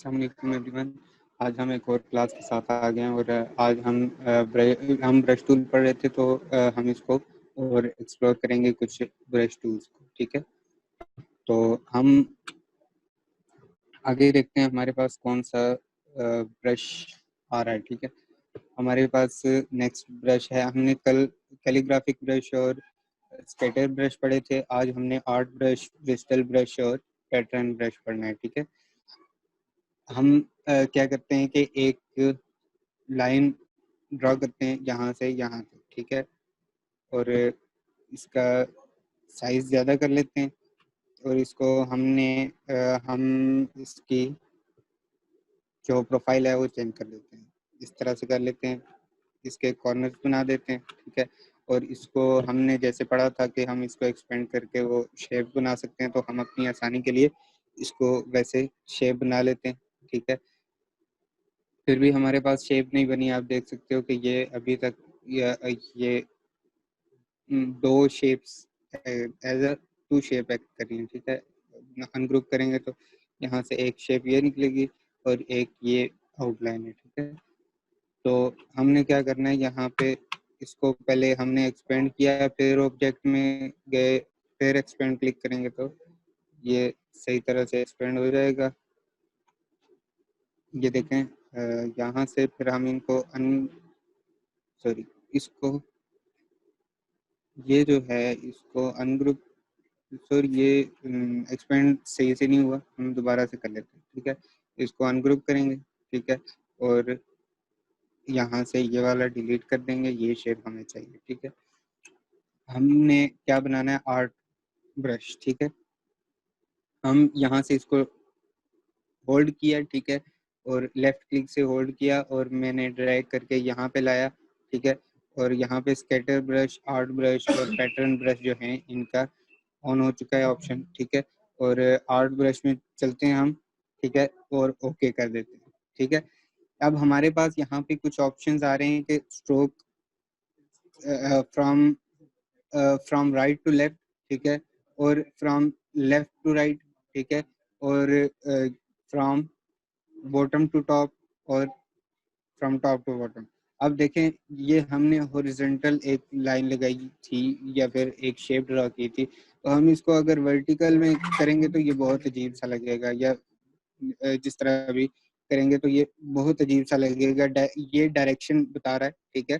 अस्सलाम वालेकुम एवरीवन। आज हम एक और क्लास के साथ आ गए हैं और आज हम ब्रश टूल पढ़ रहे थे, तो हम इसको और एक्सप्लोर करेंगे कुछ ब्रश टूल्स को। ठीक है, तो हम आगे देखते हैं हमारे पास कौन सा ब्रश आ रहा है। ठीक है, हमारे पास नेक्स्ट ब्रश है। हमने कल कैलीग्राफिक ब्रश और स्केटर ब्रश पढ़े थे। आज हमने आर्ट ब्रश, ब्रिस्टल ब्रश और पैटर्न ब्रश पढ़ना है। ठीक है, हम क्या करते हैं कि एक लाइन ड्रॉ करते हैं यहाँ से यहाँ तक। ठीक है, और इसका साइज ज़्यादा कर लेते हैं और इसको हम इसकी जो प्रोफाइल है वो चेंज कर लेते हैं। इस तरह से कर लेते हैं, इसके कॉर्नर्स बना देते हैं। ठीक है, और इसको हमने जैसे पढ़ा था कि हम इसको एक्सपेंड करके वो शेप बना सकते हैं, तो हम अपनी आसानी के लिए इसको वैसे शेप बना लेते हैं। ठीक है, फिर भी हमारे पास शेप नहीं बनी। आप देख सकते हो कि ये अभी तक ये दो shapes as a two shape act कर रही हैं। ठीक है, अनग्रुप करेंगे तो यहाँ से एक शेप ये निकलेगी और एक ये आउटलाइन है। ठीक है, तो हमने क्या करना है, यहाँ पे इसको पहले हमने एक्सपेंड किया, फिर ऑब्जेक्ट में गए, फिर एक्सपेंड क्लिक करेंगे तो ये सही तरह से एक्सपेंड हो जाएगा। ये देखें, यहाँ से फिर हम इनको इसको ये जो है इसको अनग्रुप, सर ये एक्सपेंड सही से नहीं हुआ, हम दोबारा से कर लेते हैं। ठीक है, इसको अनग्रुप करेंगे। ठीक है, और यहाँ से ये वाला डिलीट कर देंगे, ये शेप हमें चाहिए। ठीक है, हमने क्या बनाना है, आर्ट ब्रश। ठीक है, हम यहाँ से इसको होल्ड किया। ठीक है, और लेफ्ट क्लिक से होल्ड किया और मैंने ड्रैग करके यहाँ पे लाया। ठीक है, और यहाँ पे स्केटर ब्रश, आर्ट ब्रश और पैटर्न ब्रश जो हैं इनका ऑन हो चुका है ऑप्शन। ठीक है, और आर्ट ब्रश में चलते हैं हम। ठीक है, और ओके कर देते हैं। ठीक है, अब हमारे पास यहाँ पे कुछ ऑप्शंस आ रहे हैं कि stroke from from right to left. ठीक है, और फ्रॉम लेफ्ट टू राइट। ठीक है, और फ्रॉम बॉटम टू टॉप और फ्रॉम टॉप टू बॉटम। अब देखें, ये हमने हॉरिजॉन्टल एक लाइन लगाई थी या फिर एक शेप ड्रॉ की थी, तो हम इसको अगर वर्टिकल में करेंगे तो ये बहुत अजीब सा लगेगा, या जिस तरह अभी करेंगे तो ये बहुत अजीब सा लगेगा। ये डायरेक्शन बता रहा है। ठीक है,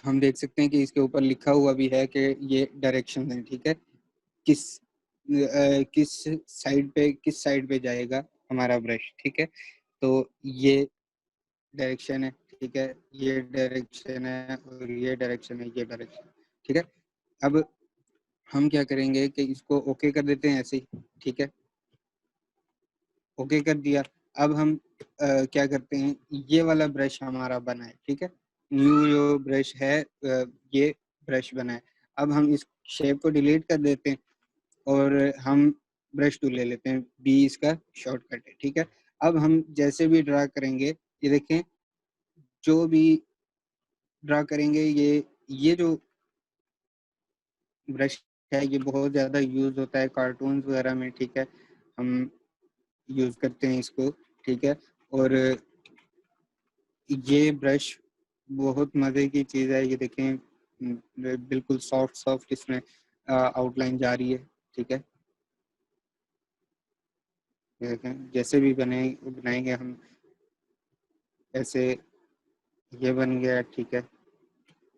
हम देख सकते हैं कि इसके ऊपर लिखा हुआ भी है कि ये डायरेक्शन है। ठीक है, किस किस साइड पे जाएगा हमारा ब्रश। ठीक है, तो ये डायरेक्शन है। ठीक है, ये डायरेक्शन है और ये डायरेक्शन है, ये डायरेक्शन। ठीक है, अब हम क्या करेंगे कि इसको ओके कर देते हैं ऐसे ही। ठीक है, ओके कर दिया। अब हम क्या करते हैं, ये वाला ब्रश हमारा बना है। ठीक है, न्यू जो ब्रश है ये ब्रश बना है। अब हम इस शेप को डिलीट कर देते हैं और हम ब्रश टूल ले लेते हैं, बी इसका शॉर्टकट है। ठीक है, अब हम जैसे भी ड्रा करेंगे, ये देखें, जो भी ड्रा करेंगे, ये जो ब्रश है ये बहुत ज़्यादा यूज़ होता है कार्टून्स वगैरह में। ठीक है, हम यूज़ करते हैं इसको। ठीक है, और ये ब्रश बहुत मज़े की चीज़ है। ये देखें, बिल्कुल सॉफ्ट सॉफ्ट इसमें आउटलाइन जा रही है। ठीक है, ये देखें, जैसे भी बनाएंगे हम ऐसे, ये बन गया। ठीक है,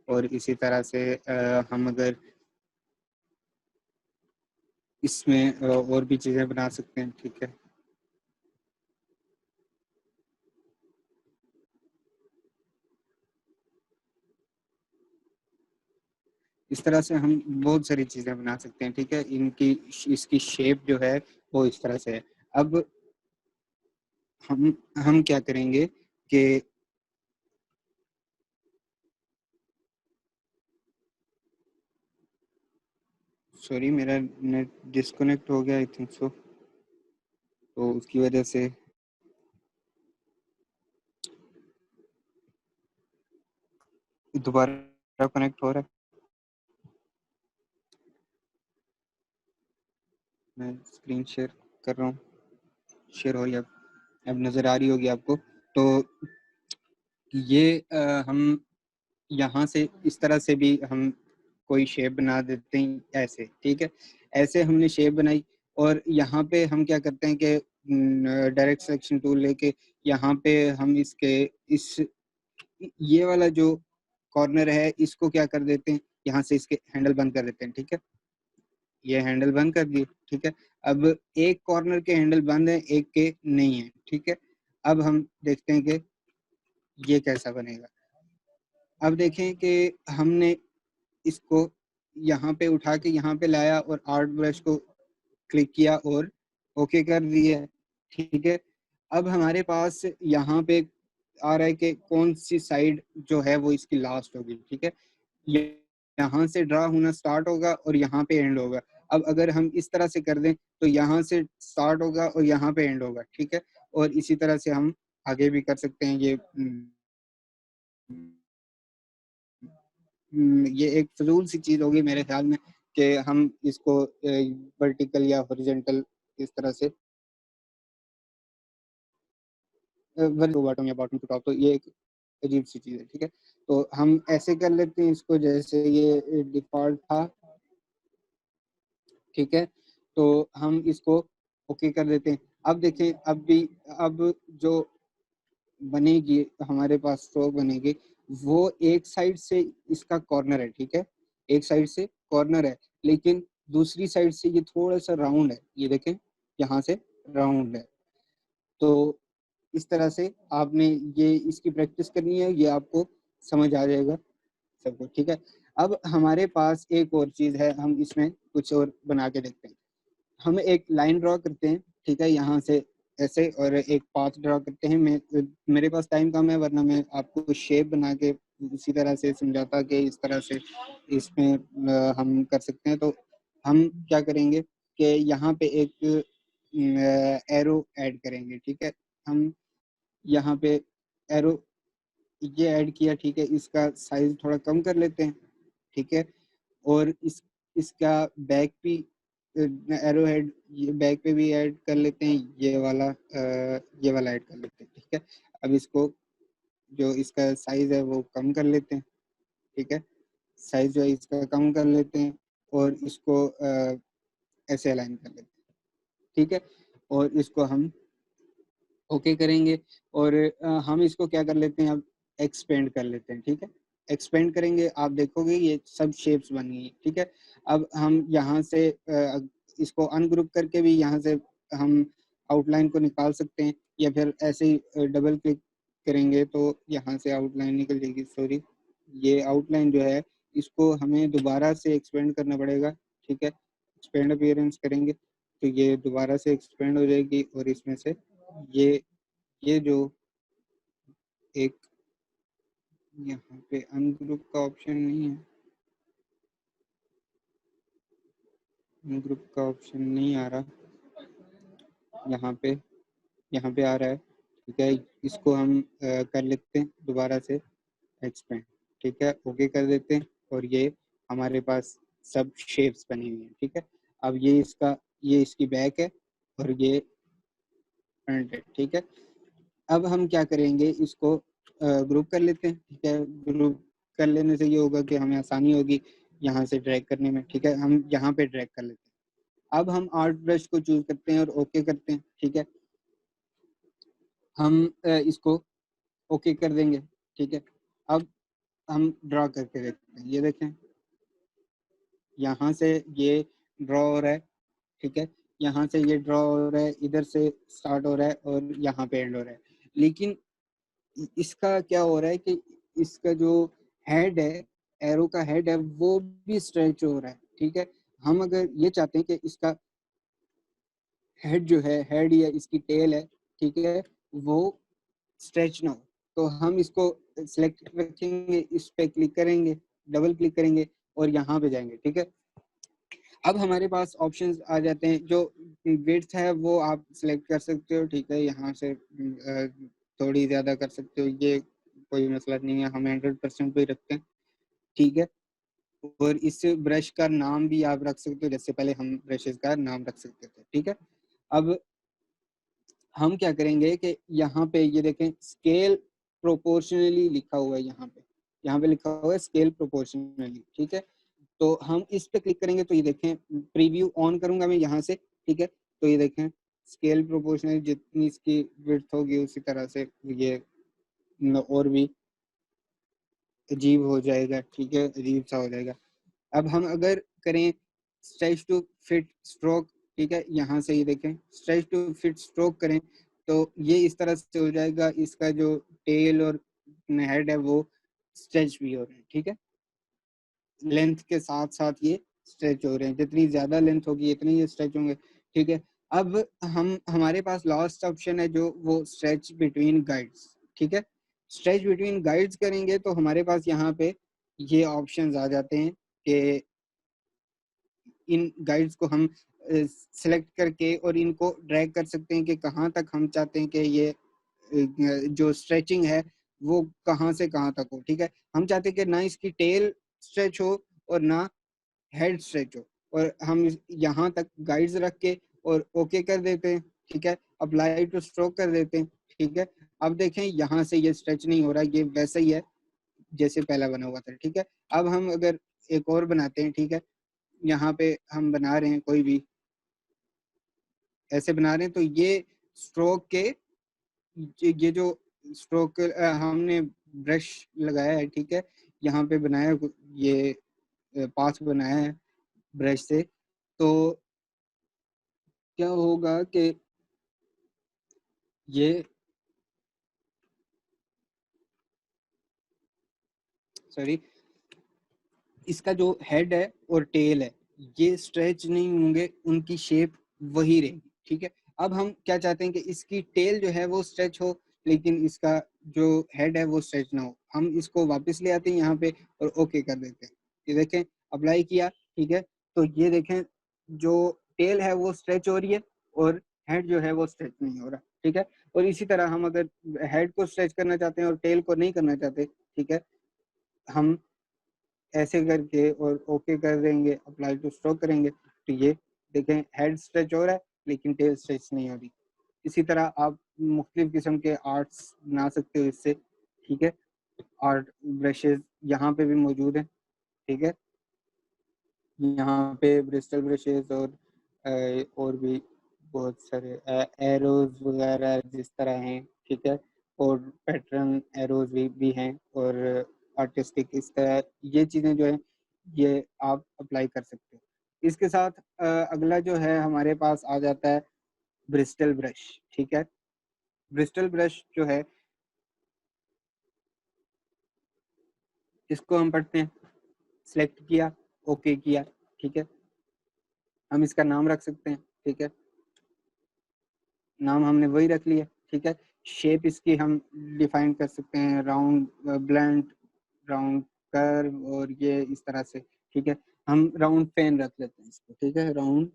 और इसी तरह से हम अगर इसमें और भी चीज़ें बना सकते हैं। ठीक है, इस तरह से हम बहुत सारी चीज़ें बना सकते हैं। ठीक है, इसकी शेप जो है वो इस तरह से है। अब हम क्या करेंगे कि सॉरी, मेरा नेट डिस्कनेक्ट हो गया, आई थिंक सो, तो उसकी वजह से दोबारा कनेक्ट हो रहा है। मैं स्क्रीन शेयर कर रहा हूँ, शेयर हो रही है, अब नज़र आ रही होगी आपको। तो ये हम यहाँ से इस तरह से भी हम कोई शेप बना देते हैं ऐसे, ठीक है। ऐसे हमने शेप बनाई और यहाँ पे हम क्या करते हैं कि डायरेक्ट सिलेक्शन टूल लेके यहाँ पे हम इसके इस ये वाला जो कॉर्नर है इसको क्या कर देते हैं, यहाँ से इसके हैंडल बंद कर देते हैं, ठीक है। ये हैंडल बंद कर दिए, ठीक है। अब एक कॉर्नर के हैंडल बंद है, एक के नहीं है, ठीक है। अब हम देखते हैं कि ये कैसा बनेगा। अब देखें कि हमने इसको यहाँ पे उठा के यहाँ पे लाया और आर्ट ब्रश को क्लिक किया और ओके कर दिया, ठीक है। अब हमारे पास यहाँ पे आ रहा है कि कौन सी साइड जो है वो इसकी लास्ट होगी, ठीक है। यहाँ से ड्रा होना स्टार्ट होगा और यहाँ पे एंड होगा। अब अगर हम इस तरह से कर दें तो यहाँ से स्टार्ट होगा और यहाँ पे एंड होगा, ठीक है। और इसी तरह से हम आगे भी कर सकते हैं। ये एक फजूल सी चीज होगी मेरे ख्याल में कि हम इसको वर्टिकल या हॉरिजॉन्टल इस तरह से बॉटम या बॉटम टू टॉप, तो ये एक अजीब सी चीज है, ठीक है। तो हम ऐसे कर लेते हैं इसको, जैसे ये डिफॉल्ट था, ठीक है। तो हम इसको ओके कर देते हैं। अब देखें, अब जो बनेगी हमारे पास स्ट्रोक बनेगी वो एक साइड से इसका कॉर्नर है, ठीक है। एक साइड से कॉर्नर है, लेकिन दूसरी साइड से ये थोड़ा सा राउंड है, ये देखें यहाँ से राउंड है। तो इस तरह से आपने ये इसकी प्रैक्टिस करनी है, ये आपको समझ आ जाएगा सबको, ठीक है। अब हमारे पास एक और चीज है, हम इसमें कुछ और बना के देखते हैं। हम एक लाइन ड्रॉ करते हैं, ठीक है, यहाँ से ऐसे, और एक पाथ ड्रॉ करते हैं। मेरे पास टाइम कम है, वरना मैं आपको शेप बना के उसी तरह से समझाता कि इस तरह से इसमें हम कर सकते हैं। तो हम क्या करेंगे कि यहाँ पे एक एरो ऐड करेंगे, ठीक है। हम यहाँ पे एरो ये ऐड किया, ठीक है। इसका साइज थोड़ा कम कर लेते हैं, ठीक है। और इसका बैक भी एरो हेड ये बैक पे भी ऐड कर लेते हैं, ये वाला ऐड कर लेते हैं, ठीक है। अब इसको जो इसका साइज है वो कम कर लेते हैं, ठीक है। साइज जो है इसका कम कर लेते हैं और इसको ऐसे अलाइन कर लेते हैं, ठीक है। और इसको हम ओके करेंगे और हम इसको क्या कर लेते हैं, अब एक्सपेंड कर लेते हैं, ठीक है। एक्सपेंड करेंगे, आप देखोगे ये सब शेप्स बन गई, ठीक है। अब हम यहाँ से इसको अनग्रुप करके भी यहाँ से हम आउटलाइन को निकाल सकते हैं, या फिर ऐसे ही डबल क्लिक करेंगे तो यहाँ से आउटलाइन निकल जाएगी। सॉरी, ये आउटलाइन जो है इसको हमें दोबारा से एक्सपेंड करना पड़ेगा, ठीक है। एक्सपेंड अपीयरेंस करेंगे तो ये दोबारा से एक्सपेंड हो जाएगी और इसमें से ये ये जो एक यहाँ पे अनग्रुप का ऑप्शन नहीं है, अनग्रुप का ऑप्शन नहीं आ रहा, यहाँ पे आ रहा है, ठीक है। इसको हम कर लेते हैं दोबारा से एक्सपेंड, ठीक है। ओके कर देते हैं और ये हमारे पास सब शेप्स बनी हुई हैं, ठीक है। अब ये इसकी बैक है और ये फ्रंट है, ठीक है। अब हम क्या करेंगे, इसको ग्रुप कर लेते हैं, ठीक है। ग्रुप कर लेने से ये होगा कि हमें आसानी होगी यहाँ से ड्रैग करने में, ठीक है। हम यहाँ पे ड्रैग कर लेते हैं। अब हम आर्ट ब्रश को चूज करते हैं और ओके करते हैं, ठीक है। हम इसको ओके कर देंगे, ठीक है। अब हम ड्रा करके देखते हैं, ये देखें यहाँ से ये ड्रॉ हो रहा है, ठीक है। यहाँ से ये ड्रॉ हो रहा है, इधर से स्टार्ट हो रहा है और यहाँ पे एंड हो रहा है। लेकिन इसका क्या हो रहा है कि इसका जो हेड है, एरो का हेड है, वो भी स्ट्रेच हो रहा है, ठीक है। हम अगर ये चाहते हैं कि इसका हेड जो है, हेड या इसकी टेल है, ठीक है, वो स्ट्रेच ना हो, तो हम इसको सिलेक्ट रखेंगे, इस पे क्लिक करेंगे, डबल क्लिक करेंगे और यहाँ पे जाएंगे, ठीक है। अब हमारे पास ऑप्शंस आ जाते हैं। जो विड्थ है वो आप सिलेक्ट कर सकते हो, ठीक है। यहाँ से थोड़ी ज़्यादा कर सकते हो, ये कोई मसला नहीं है, हम 100% पे ही रखते हैं, ठीक है। और इस ब्रश का नाम भी आप रख सकते हो, जैसे पहले हम ब्रशेस का नाम रख सकते थे, ठीक है। अब हम क्या करेंगे कि यहाँ पे ये देखें स्केल प्रोपोर्शनली लिखा हुआ है, यहाँ पे लिखा हुआ है स्केल प्रोपोर्शनली, ठीक है। तो हम इस पे क्लिक करेंगे तो ये देखें प्रीव्यू ऑन करूंगा मैं यहाँ से, ठीक है। तो ये देखें स्केल प्रोपोर्शनली जितनी इसकी विड्थ होगी उसी तरह से ये और भी अजीब हो जाएगा, ठीक है, अजीब सा हो जाएगा। अब हम अगर करें स्ट्रेच टू फिट स्ट्रोक, ठीक है, यहाँ से ये देखें स्ट्रेच टू फिट स्ट्रोक करें तो ये इस तरह से हो जाएगा, इसका जो टेल और हेड है वो स्ट्रेच भी हो रहे हैं, ठीक है, लेंथ के साथ साथ ये स्ट्रेच हो रहे हैं, जितनी ज्यादा लेंथ होगी इतनी ये स्ट्रेच होंगे, ठीक है। अब हम हमारे पास लास्ट ऑप्शन है जो वो स्ट्रेच बिटवीन गाइड्स, ठीक है। स्ट्रेच बिटवीन गाइड्स करेंगे तो हमारे पास यहाँ पे ये ऑप्शंस आ जाते हैं कि इन गाइड्स को हम सेलेक्ट करके और इनको ड्रैग कर सकते हैं कि कहाँ तक हम चाहते हैं कि ये जो स्ट्रेचिंग है वो कहाँ से कहाँ तक हो, ठीक है। हम चाहते हैं कि ना इसकी टेल स्ट्रेच हो और ना हेड स्ट्रेच हो, और हम यहाँ तक गाइड्स रख के और ओके कर देते हैं, ठीक है। अप्लाई टू स्ट्रोक कर देते हैं, ठीक है। अब देखें यहाँ से ये स्ट्रेच नहीं हो रहा, ये वैसा ही है जैसे पहला बना हुआ था, ठीक है। अब हम अगर एक और बनाते हैं, ठीक है, यहाँ पे हम बना रहे हैं कोई भी ऐसे बना रहे हैं तो ये स्ट्रोक के ये जो स्ट्रोक हमने ब्रश लगाया है, ठीक है, यहाँ पे बनाया ये पाथ बनाया है ब्रश से, तो क्या होगा कि ये सॉरी इसका जो हेड है और टेल है ये स्ट्रेच नहीं होंगे, उनकी शेप वही रहेगी, ठीक है। अब हम क्या चाहते हैं कि इसकी टेल जो है वो स्ट्रेच हो लेकिन इसका जो हेड है वो स्ट्रेच ना हो। हम इसको वापस ले आते हैं यहाँ पे और ओके कर देते हैं। ये देखें अप्लाई किया, ठीक है, तो ये देखें जो टेल है वो स्ट्रेच हो रही है और हेड जो है वो स्ट्रेच नहीं हो रहा, ठीक है। और इसी तरह हम अगर हेड को स्ट्रेच करना चाहते हैं और टेल को नहीं करना चाहते, ठीक है, हम ऐसे करके और ओके कर देंगे, अप्लाई टू स्ट्रोक करेंगे तो ये देखें हेड स्ट्रेच हो रहा है लेकिन टेल स्ट्रेच नहीं हो रही। इसी तरह आप मुख्तलिफ किस्म के आर्ट्स बना सकते हो इससे, ठीक है। आर्ट ब्रशेज यहाँ पे भी मौजूद हैं, ठीक है, यहाँ पे ब्रिस्टल ब्रशेज और भी बहुत सारे एरोज वगैरह जिस तरह हैं, ठीक है, और पैटर्न एरोज भी हैं और आर्टिस्टिक इस तरह ये चीज़ें जो है ये आप अप्लाई कर सकते हो। इसके साथ अगला जो है हमारे पास आ जाता है ब्रिस्टल ब्रश, ठीक है। ब्रिस्टल ब्रश जो है इसको हम पढ़ते हैं, सिलेक्ट किया, ओके किया, ठीक है। हम इसका नाम रख सकते हैं, ठीक है, नाम हमने वही रख लिया, ठीक है। शेप इसकी हम डिफाइन कर सकते हैं, राउंड ब्लंट राउंड कर्व और ये इस तरह से, ठीक है। हम राउंड फैन रख लेते हैं इसको, ठीक है, राउंड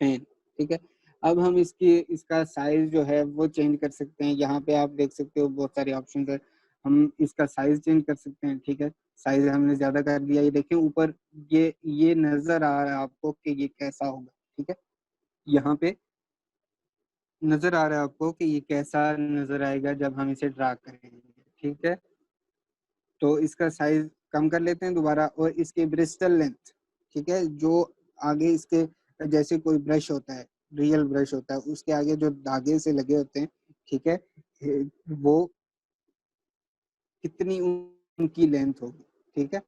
फैन, ठीक है। अब हम इसका साइज जो है वो चेंज कर सकते हैं, यहाँ पे आप देख सकते हो बहुत सारे ऑप्शन है। हम इसका साइज चेंज कर सकते हैं, ठीक है। साइज हमने ज्यादा कर दिया, ये देखें ऊपर ये नजर आ रहा है आपको कि ये कैसा होगा, ठीक है। यहाँ पे नजर आ रहा है आपको कि ये कैसा नजर आएगा जब हम इसे ड्रा करेंगे, ठीक है। तो इसका साइज कम कर लेते हैं दोबारा, और इसके ब्रिस्टल लेंथ, ठीक है, जो आगे इसके जैसे कोई ब्रश होता है, रियल ब्रश होता है, उसके आगे जो धागे से लगे होते हैं, ठीक है, वो कितनी उनकी लेंथ होगी, ठीक है,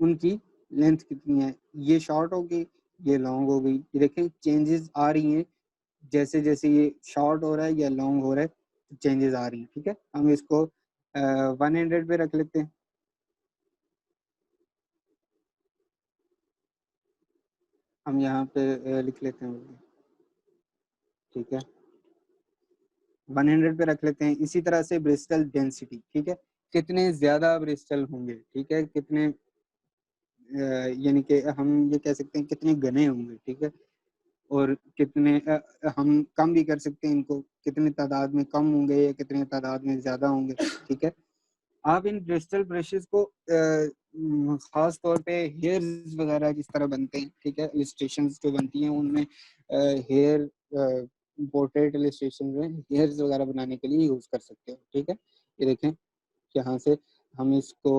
उनकी लेंथ कितनी है, ये शॉर्ट होगी ये लॉन्ग हो गई, ये देखें चेंजेस आ रही हैं जैसे जैसे ये शॉर्ट हो रहा है या लॉन्ग हो रहा है, चेंजेस आ रही हैं, ठीक है। हम इसको 100 पे रख लेते हैं, हम यहाँ पे लिख लेते हैं, ठीक है, 100 पे रख लेते हैं। इसी तरह से ब्रिस्टल डेंसिटी, ठीक है, कितने ज्यादा ब्रिस्टल होंगे, ठीक है, कितने यानी कि हम ये कह सकते हैं कितने घने होंगे, ठीक है, और कितने हम कम भी कर सकते हैं इनको, कितने तादाद में कम होंगे या कितने तादाद में ज्यादा होंगे, ठीक है। आप इन ब्रिस्टल ब्रशेस को खास तौर पे हेयर्स वगैरह जिस तरह बनते हैं, ठीक है, इलस्ट्रेशंस जो बनती हैं उनमें हेयर पोर्ट्रेट इलस्ट्रेशन में हेयर्स वगैरह बनाने के लिए यूज कर सकते हो, ठीक है। ये देखें, यहाँ से हम इसको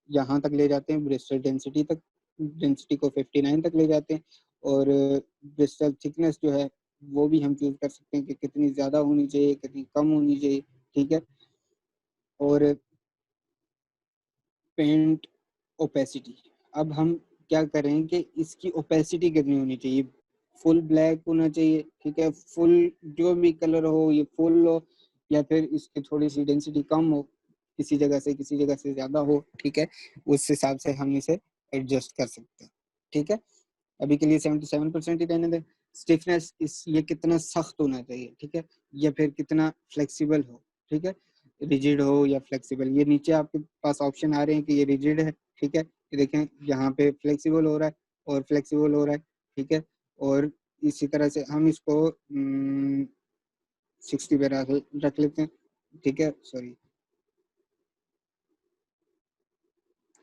यहाँ तक ले जाते हैं, ब्रिस्टल डेंसिटी तक, डेंसिटी को 59 तक ले जाते हैं, और ब्रिस्टल थिकनेस जो है वो भी हम चूज कर सकते हैं कि कितनी ज्यादा होनी चाहिए, कितनी कम होनी चाहिए, ठीक है। और पेंट ओपेसिटी, अब हम क्या करें कि इसकी ओपेसिटी कितनी होनी चाहिए, फुल ब्लैक होना चाहिए, ठीक है, फुल जो भी कलर हो ये फुल हो, या फिर इसकी थोड़ी सी डेंसिटी कम हो, किसी जगह से ज्यादा हो, ठीक है, उस हिसाब से हम इसे एडजस्ट कर सकते हैं, ठीक है। अभी के लिए 77% ही रहने दें। स्टिफनेस, इस ये कितना सख्त होना चाहिए, ठीक है, या फिर कितना फ्लेक्सिबल हो, ठीक है, रिजिड हो या फ्लेक्सिबल। ये नीचे आपके पास ऑप्शन आ रहे हैं कि ये रिजिड है, ठीक है, ये देखें यहाँ पे फ्लेक्सिबल हो रहा है और फ्लेक्सिबल हो रहा है, ठीक है। और इसी तरह से हम इसको 60 पे रख लेते हैं, ठीक है, सॉरी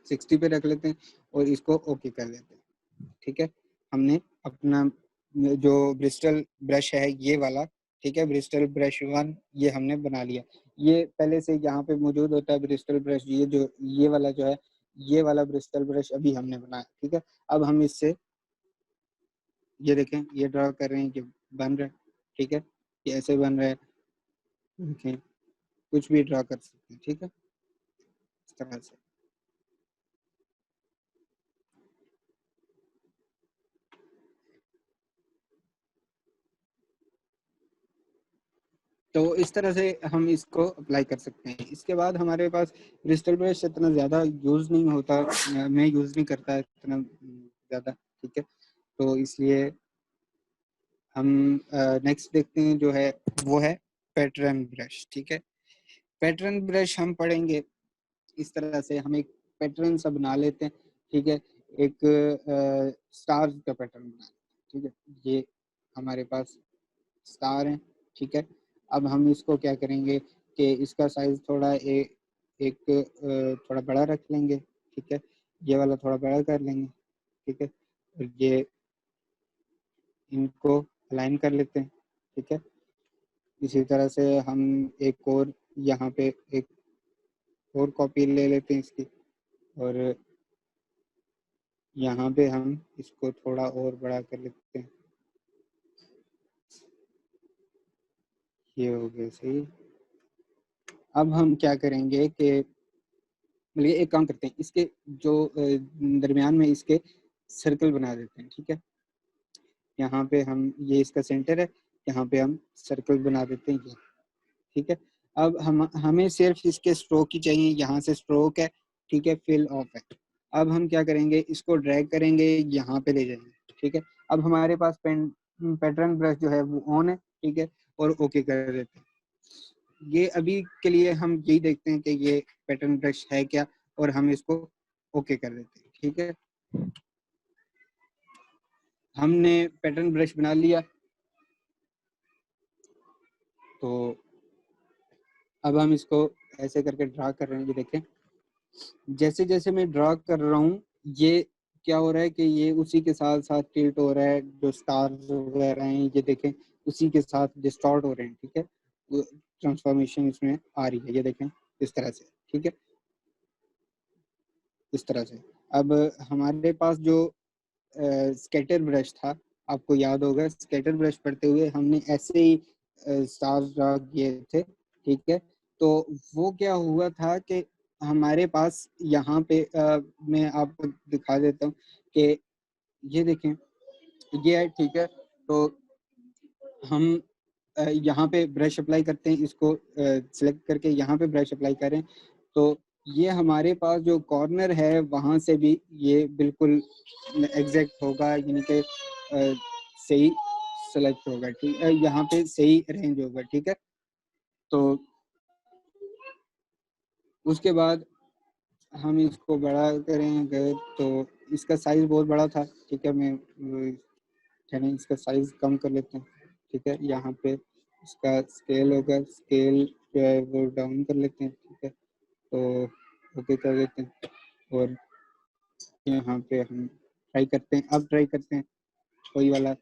60 पे रख लेते हैं और इसको ओके कर देते हैं, ठीक है। हमने अपना जो ब्रिस्टल ब्रश है ये वाला, ठीक है, ब्रिस्टल ब्रश 1 ये हमने बना लिया। ये पहले से यहाँ पे मौजूद होता है ब्रिस्टल ब्रश, ये वाला जो है, ये वाला ब्रिस्टल ब्रश अभी हमने बनाया, ठीक है। अब हम इससे ये देखें, ये ड्रा कर रहे हैं कि बन रहा है, ठीक है, ये ऐसे बन रहा है, देखें, कुछ भी ड्रा कर सकते हैं, ठीक है, इस तरह से। तो इस तरह से हम इसको अप्लाई कर सकते हैं। इसके बाद हमारे पास ब्रिस्टल ब्रश इतना ज़्यादा यूज़ नहीं होता, मैं यूज़ नहीं करता इतना ज़्यादा, ठीक है, तो इसलिए हम नेक्स्ट देखते हैं जो है वो है पैटर्न ब्रश, ठीक है। पैटर्न ब्रश हम पढ़ेंगे इस तरह से, हम एक पैटर्न सा बना लेते हैं, ठीक है, एक स्टार का पैटर्न बना लेते हैं, ठीक है, ये हमारे पास स्टार हैं, ठीक है। अब हम इसको क्या करेंगे कि इसका साइज थोड़ा एक थोड़ा बड़ा रख लेंगे, ठीक है, ये वाला थोड़ा बड़ा कर लेंगे, ठीक है, और ये इनको अलाइन कर लेते हैं, ठीक है। इसी तरह से हम एक और यहाँ पे एक और कॉपी ले लेते हैं इसकी, और यहाँ पे हम इसको थोड़ा और बड़ा कर लेते हैं, ये हो गया सही। अब हम क्या करेंगे कि मतलब एक काम करते हैं, इसके जो दरमियान में इसके सर्कल बना देते हैं, ठीक है। यहाँ पे हम, ये इसका सेंटर है, यहाँ पे हम सर्कल बना देते हैं ये, ठीक है। अब हम हमें सिर्फ इसके स्ट्रोक ही चाहिए, यहाँ से स्ट्रोक है, ठीक है, फिल ऑफ है। अब हम क्या करेंगे, इसको ड्रैग करेंगे, यहाँ पे ले जाएंगे, ठीक है। अब हमारे पास पैटर्न ब्रश जो है वो ऑन है, ठीक है, और ओके कर देते हैं। ये अभी के लिए हम यही देखते हैं कि ये पैटर्न ब्रश है क्या, और हम इसको ओके कर देते हैं, ठीक है। हमने पैटर्न ब्रश बना लिया, तो अब हम इसको ऐसे करके ड्रा कर रहे हैं, ये देखें, जैसे जैसे मैं ड्रा कर रहा हूँ ये क्या हो रहा है कि ये उसी के साथ साथ टिल्ट हो रहा है, जो स्टार्स वगैरह हैं ये देखें उसी के साथ डिस्टॉर्ट हो रहे हैं, ठीक है, ट्रांसफॉर्मेशन इसमें आ रही है, ये देखें इस तरह से, ठीक है, इस तरह से। अब हमारे पास जो स्केटर ब्रश था, आपको याद होगा स्केटर ब्रश पढ़ते हुए हमने ऐसे ही स्टार्स ड्रा किए थे, ठीक है। तो वो क्या हुआ था कि हमारे पास यहाँ पे मैं आपको दिखा देता हूँ कि ये देखें, ये है, ठीक है। तो हम यहाँ पे ब्रश अप्लाई करते हैं, इसको सिलेक्ट करके यहाँ पे ब्रश अप्लाई करें, तो ये हमारे पास जो कॉर्नर है वहाँ से भी ये बिल्कुल एग्जैक्ट होगा, यानी कि सही सेलेक्ट होगा, ठीक है, यहाँ पे सही रेंज होगा, ठीक है। तो उसके बाद हम इसको बड़ा करेंगे, तो इसका साइज बहुत बड़ा था, ठीक है, मैं यानी इसका साइज कम कर लेते हैं, ठीक है। यहाँ पे इसका स्केल होगा, स्केल जो है वो डाउन कर लेते हैं, ठीक है। तो ओके कर देते हैं और यहाँ पे हम ट्राई करते हैं। अब ट्राई करते हैं कोई वाला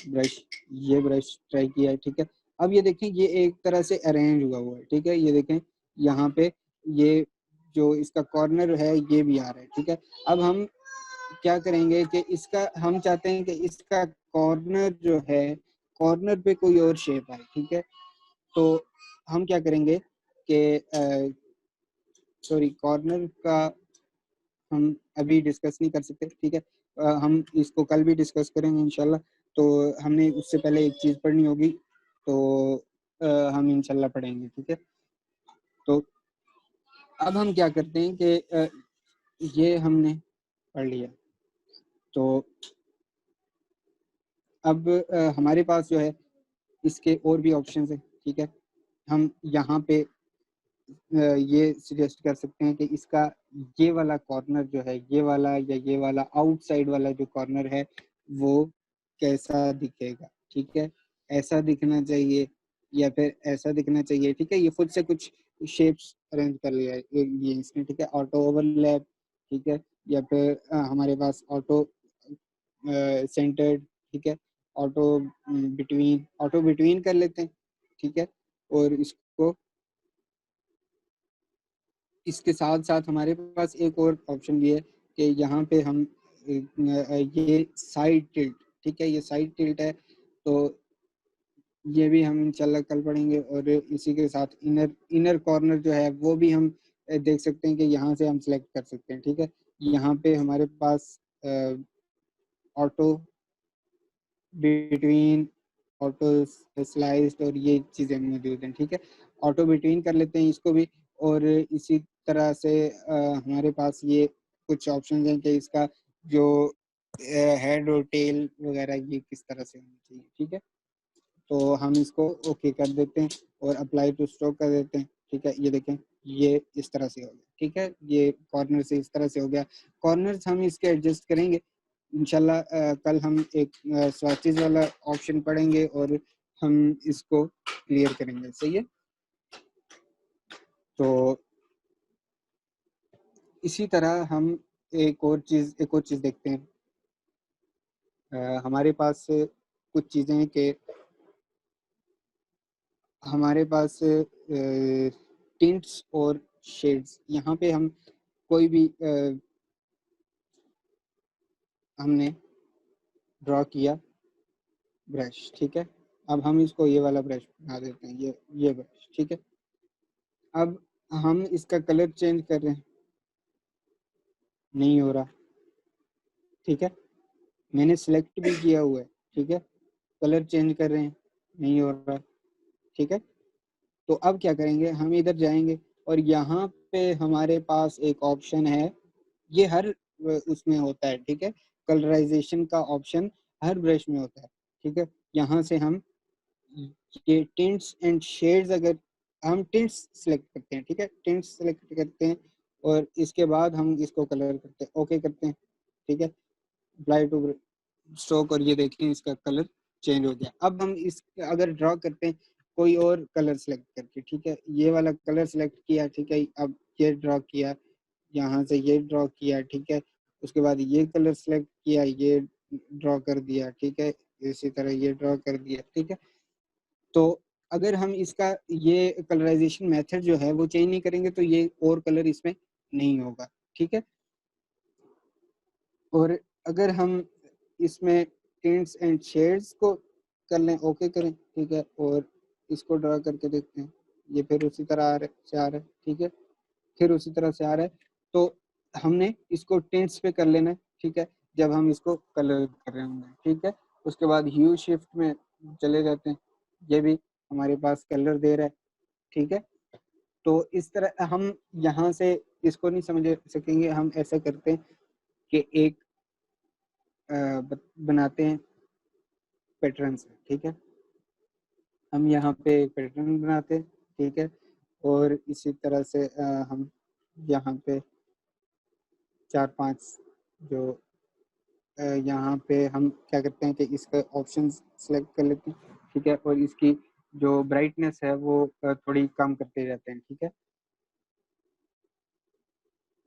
ब्रश, ये ब्रश ट्राई किया है, ठीक है। अब ये देखें ये एक तरह से अरेंज हुआ हुआ है, ठीक है। ये देखें यहाँ पे ये जो इसका कॉर्नर है ये भी आ रहा है, ठीक है। अब हम क्या करेंगे कि इसका हम चाहते हैं कि इसका कॉर्नर जो है, कॉर्नर पे कोई और शेप आए, ठीक है। तो हम क्या करेंगे कि सॉरी कॉर्नर का हम अभी डिस्कस नहीं कर सकते, ठीक है। हम इसको कल भी डिस्कस करेंगे इंशाल्लाह। तो हमने उससे पहले एक चीज़ पढ़नी होगी, तो हम इंशाल्लाह पढ़ेंगे, ठीक है। तो अब हम क्या करते हैं कि ये हमने पढ़ लिया, तो अब हमारे पास जो है इसके और भी ऑप्शंस हैं, ठीक है। हम यहाँ पे ये सजेस्ट कर सकते हैं कि इसका ये वाला कॉर्नर जो है, ये वाला या ये वाला आउटसाइड वाला जो कॉर्नर है वो कैसा दिखेगा, ठीक है। ऐसा दिखना चाहिए या फिर ऐसा दिखना चाहिए, ठीक है। ये खुद से कुछ शेप्स अरेंज कर लिया है ये इसने, ठीक है। ऑटो ओवरलैप, ठीक है, या फिर हमारे पास ऑटो सेंटर्ड, ठीक है। ऑटो बिटवीन कर लेते हैं, ठीक है। और इसको इसके साथ साथ हमारे पास एक और ऑप्शन भी है कि यहाँ पे हम ये साइड टिल्ट, ठीक है, ये साइड टिल्ट है। तो ये भी हम इंशाल्लाह कल पढ़ेंगे। और इसी के साथ इनर कॉर्नर जो है वो भी हम देख सकते हैं कि यहाँ से हम सिलेक्ट कर सकते हैं, ठीक है। यहाँ पे हमारे पास ऑटो बिटवीन, ऑटो स्लाइस्ड और ये चीज़ें मौजूद हैं, ठीक है। ऑटो बिटवीन कर लेते हैं इसको भी। और इसी तरह से हमारे पास ये कुछ ऑप्शन हैं कि इसका जो हेड और टेल वगैरह ये किस तरह से होनी चाहिए, ठीक है। तो हम इसको ओके कर देते हैं और अप्लाई टू स्ट्रोक कर देते हैं, ठीक है। ये देखें ये इस तरह से हो गया, ठीक है। ये कॉर्नर से इस तरह से हो गया। कॉर्नर्स हम इसके एडजस्ट करेंगे इंशाल्लाह। कल हम एक स्वैचेस वाला ऑप्शन पढ़ेंगे और हम इसको क्लियर करेंगे, सही है। तो इसी तरह हम एक और चीज़ देखते हैं। हमारे पास कुछ चीज़ें हैं कि हमारे पास टिंट्स और शेड्स, यहाँ पे हम कोई भी हमने ड्रॉ किया ब्रश, ठीक है। अब हम इसको ये वाला ब्रश बना देते हैं, ये ब्रश, ठीक है। अब हम इसका कलर चेंज कर रहे हैं, नहीं हो रहा, ठीक है। मैंने सिलेक्ट भी किया हुआ है, ठीक है। कलर चेंज कर रहे हैं, नहीं हो रहा, ठीक है। तो अब क्या करेंगे, हम इधर जाएंगे और यहाँ पे हमारे पास एक ऑप्शन है। ये हर उसमें होता है, ठीक है। कलराइजेशन का ऑप्शन हर ब्रश में होता है, ठीक है। यहाँ से हम ये टिंट्स एंड शेड्स, अगर हम टिंट्स सेलेक्ट करते हैं, ठीक है, टिंट्स सेलेक्ट करते हैं और इसके बाद हम इसको कलर करते हैं, ओके करते हैं, ठीक है। अप्लाई टू स्ट्रोक और ये देखें इसका कलर चेंज हो गया। अब हम इस अगर ड्रॉ करते हैं कोई और कलर सेलेक्ट करके, ठीक है, ये वाला कलर सेलेक्ट किया, ठीक है। अब ये ड्रॉ किया, यहाँ से ये ड्रॉ किया, ठीक है। उसके बाद ये कलर सेलेक्ट किया, ये ड्रॉ कर दिया, ठीक है। इसी तरह ये ड्रॉ कर दिया, ठीक है। तो अगर हम इसका ये कलराइजेशन मेथड जो है वो चेंज नहीं करेंगे तो ये और कलर इसमें नहीं होगा, ठीक है। और अगर हम इसमें टिंट्स एंड शेड्स को कर लें, ओके करें, ठीक है। और इसको ड्रा करके देखते हैं, ये फिर उसी तरह आ रहा है, ठीक है। फिर उसी तरह से आ रहा है। तो हमने इसको टिंट्स पे कर लेना है, ठीक है, जब हम इसको कलर कर रहे होंगे, ठीक है। उसके बाद ह्यू शिफ्ट में चले जाते हैं, ये भी हमारे पास कलर दे रहा है, ठीक है। तो इस तरह हम यहाँ से इसको नहीं समझ सकेंगे, हम ऐसा करते हैं कि एक बनाते हैं पैटर्न से, ठीक है। हम यहाँ पे एक पैटर्न बनाते हैं, ठीक है। और इसी तरह से हम यहाँ पे 4-5 जो यहाँ पे हम क्या करते हैं कि इसका ऑप्शन सेलेक्ट कर लेते हैं, ठीक है। और इसकी जो ब्राइटनेस है वो थोड़ी कम करते जाते हैं, ठीक है।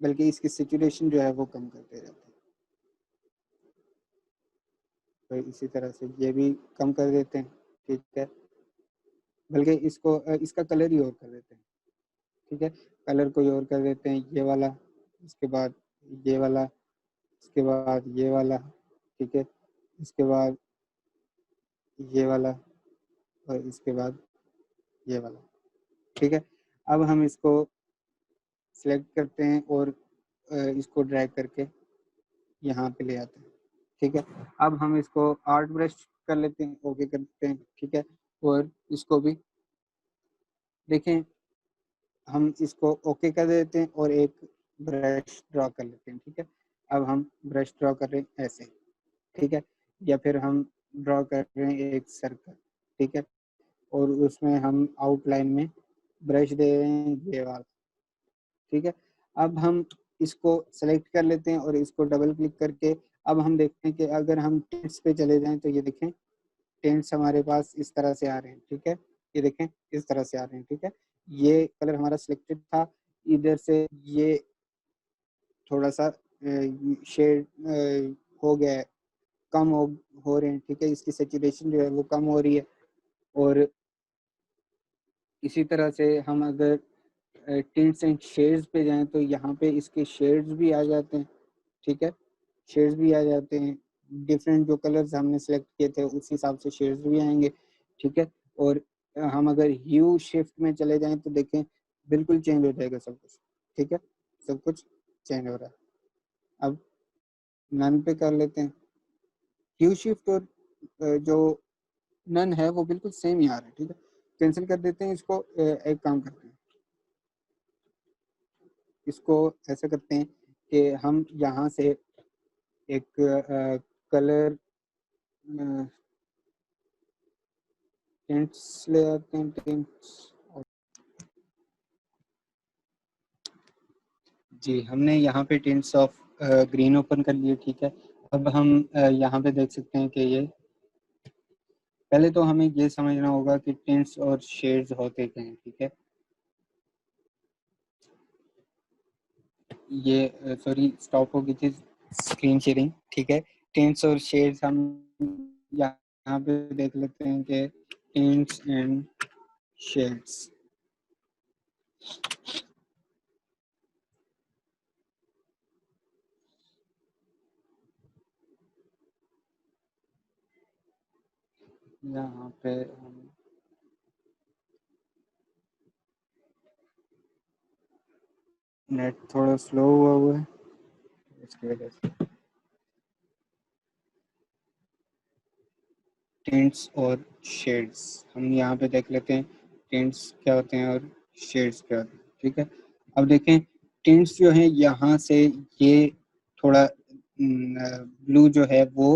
बल्कि इसकी सेचुरेशन जो है वो कम करते रहते हैं। तो इसी तरह से ये भी कम कर देते हैं, ठीक है, बल्कि इसको इसका कलर ही और कर देते हैं, ठीक है, कलर कोई और कर देते हैं, ये वाला, इसके बाद ये वाला, इसके बाद ये वाला, ठीक है, इसके बाद ये वाला और इसके बाद ये वाला, ठीक है। अब हम इसको सिलेक्ट करते हैं और इसको ड्रैग करके यहाँ पे ले आते हैं, ठीक है। अब हम इसको आर्ट ब्रश कर लेते हैं, ओके करते हैं, ठीक है, और इसको भी देखें, हम इसको ओके कर देते हैं और एक ब्रश ड्रॉ कर लेते हैं, ठीक है। अब हम ब्रश ड्रॉ कर रहे हैं ऐसे, ठीक है, या फिर हम ड्रॉ कर रहे हैं एक सर्कल, ठीक है, और उसमें हम आउटलाइन में ब्रश दे रहे हैं ये वाला, ठीक है। अब हम इसको सेलेक्ट कर लेते हैं और इसको डबल क्लिक करके अब हम देखते हैं कि अगर हम टेंट्स पे चले जाएं तो ये देखें टेंट्स हमारे पास इस तरह से आ रहे हैं, ठीक है, ये देखें इस तरह से आ रहे हैं, ठीक है। ये कलर हमारा सिलेक्टेड था, इधर से ये थोड़ा सा शेड हो गया है, कम हो रहे हैं, ठीक है, इसकी सेचुरेशन जो है वो कम हो रही है। और इसी तरह से हम अगर टिंट्स एंड शेड्स पे जाएं तो यहाँ पे इसके शेड्स भी आ जाते हैं, ठीक है, शेड्स भी आ जाते हैं, डिफरेंट जो कलर्स हमने सेलेक्ट किए थे उस हिसाब से शेड्स भी आएंगे, ठीक है। और हम अगर ह्यू शिफ्ट में चले जाएं तो देखें बिल्कुल चेंज हो जाएगा सब कुछ, ठीक है, सब कुछ चेंज हो रहा है। अब नन पे कर लेते हैं, ह्यू शिफ्ट और जो नन है वो बिल्कुल सेम ही आ रहा है, ठीक है, कैंसिल कर देते हैं इसको, एक काम करते हैं, इसको ऐसा करते हैं कि हम यहाँ से एक कलर टेंट्स ले आते हैं, टेंट्स, जी हमने यहाँ पे टेंट्स ऑफ ग्रीन ओपन कर लिए, ठीक है। अब हम यहाँ पे देख सकते हैं कि ये पहले तो हमें ये समझना होगा कि टेंट्स और शेड्स होते क्या हैं, ठीक है। ये सॉरी स्टॉप हो गई थी स्क्रीन शेयरिंग, ठीक है। टेंट्स और शेड्स हम यहाँ पे देख लेते हैं कि टेंट्स एंड शेड्स, यहाँ पे हम नेट थोड़ा स्लो हुआ है इसकी वजह से। टेंट्स और शेड्स हम यहाँ पे देख लेते हैं टेंट्स क्या होते हैं और शेड्स क्या होते हैं, ठीक है। अब देखें टेंट्स जो है यहाँ से ये थोड़ा ब्लू जो है वो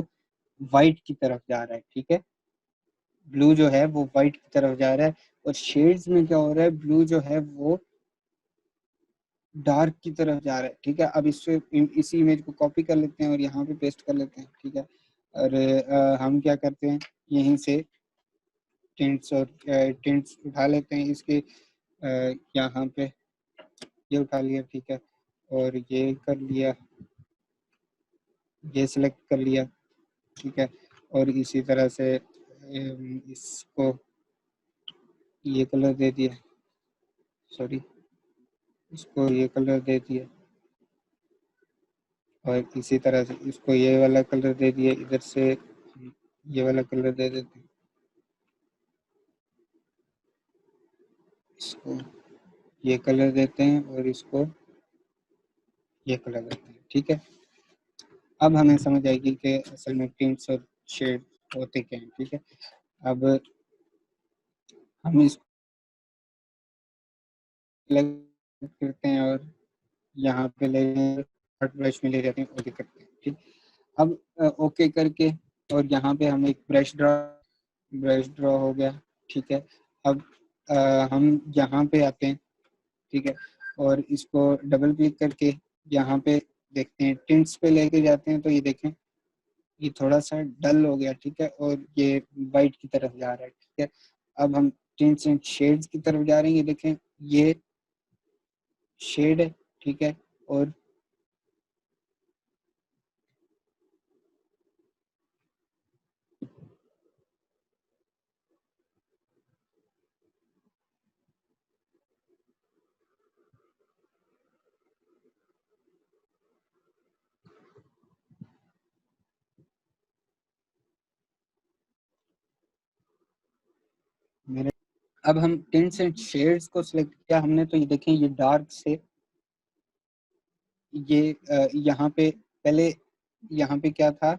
वाइट की तरफ जा रहा है, ठीक है, ब्लू जो है वो वाइट की तरफ जा रहा है। और शेड्स में क्या हो रहा है, ब्लू जो है वो डार्क की तरफ जा रहा है, ठीक है। अब इससे इसी इमेज को कॉपी कर लेते हैं और यहाँ पे पेस्ट कर लेते हैं, ठीक है। और हम क्या करते हैं यहीं से टिंट्स और टिंट्स उठा लेते हैं इसके यहाँ पे, ये उठा लिया, ठीक है, और ये कर लिया, ये सिलेक्ट कर लिया, ठीक है। और इसी तरह से इसको ये कलर दे दिया, सॉरी इसको ये कलर दे दिया, और इसी तरह से इसको ये वाला कलर दे दिया, इधर से ये वाला कलर दे देते हैं, इसको ये कलर देते हैं और इसको ये कलर देते हैं, ठीक है। अब हमें समझ आएगी कि असल में टिंट्स और शेड होते क्या हैं, ठीक है। अब हम इसको करते हैं और यहाँ पे ले ब्रश में ले जाते हैं, ओके करते हैं, ठीक। अब ओके करके और यहाँ पे हम एक ब्रश ड्रॉ हो गया, ठीक है। अब हम यहाँ पे आते हैं, ठीक है, और इसको डबल क्लिक करके यहाँ पे देखते हैं टिंट्स पे लेके जाते हैं तो ये देखें ये थोड़ा सा डल हो गया, ठीक है, और ये वाइट की तरफ जा रहा है, ठीक है। अब हम टिंट्स एंड शेड्स की तरफ जा रहे हैं, ये देखें ये शेड है, ठीक है, और मेरे अब हम टिंट्स एंड शेड्स को सिलेक्ट किया हमने, तो ये देखें ये डार्क से ये यहाँ पे पहले यहाँ पे क्या था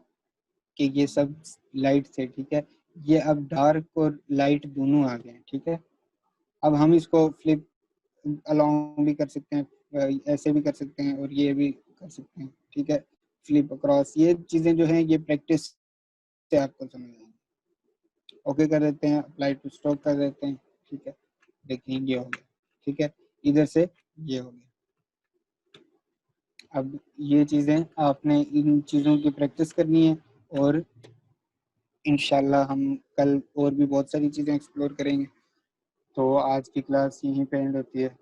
कि ये सब लाइट थे, ठीक है, ये अब डार्क और लाइट दोनों आ गए, ठीक है। अब हम इसको फ्लिप अलोंग भी कर सकते हैं, ऐसे भी कर सकते हैं और ये भी कर सकते हैं, ठीक है, फ्लिप अक्रॉस। ये चीज़ें जो हैं ये प्रैक्टिस से आपको समझ आएंगी। ओके कर देते हैं, अप्लाई टू स्टॉक कर देते हैं, ठीक है, देखिए ये हो गया, ठीक है, इधर से ये हो गया। अब ये चीज़ें आपने इन चीज़ों की प्रैक्टिस करनी है और इंशाल्लाह हम कल और भी बहुत सारी चीज़ें एक्सप्लोर करेंगे। तो आज की क्लास यहीं पे एंड होती है।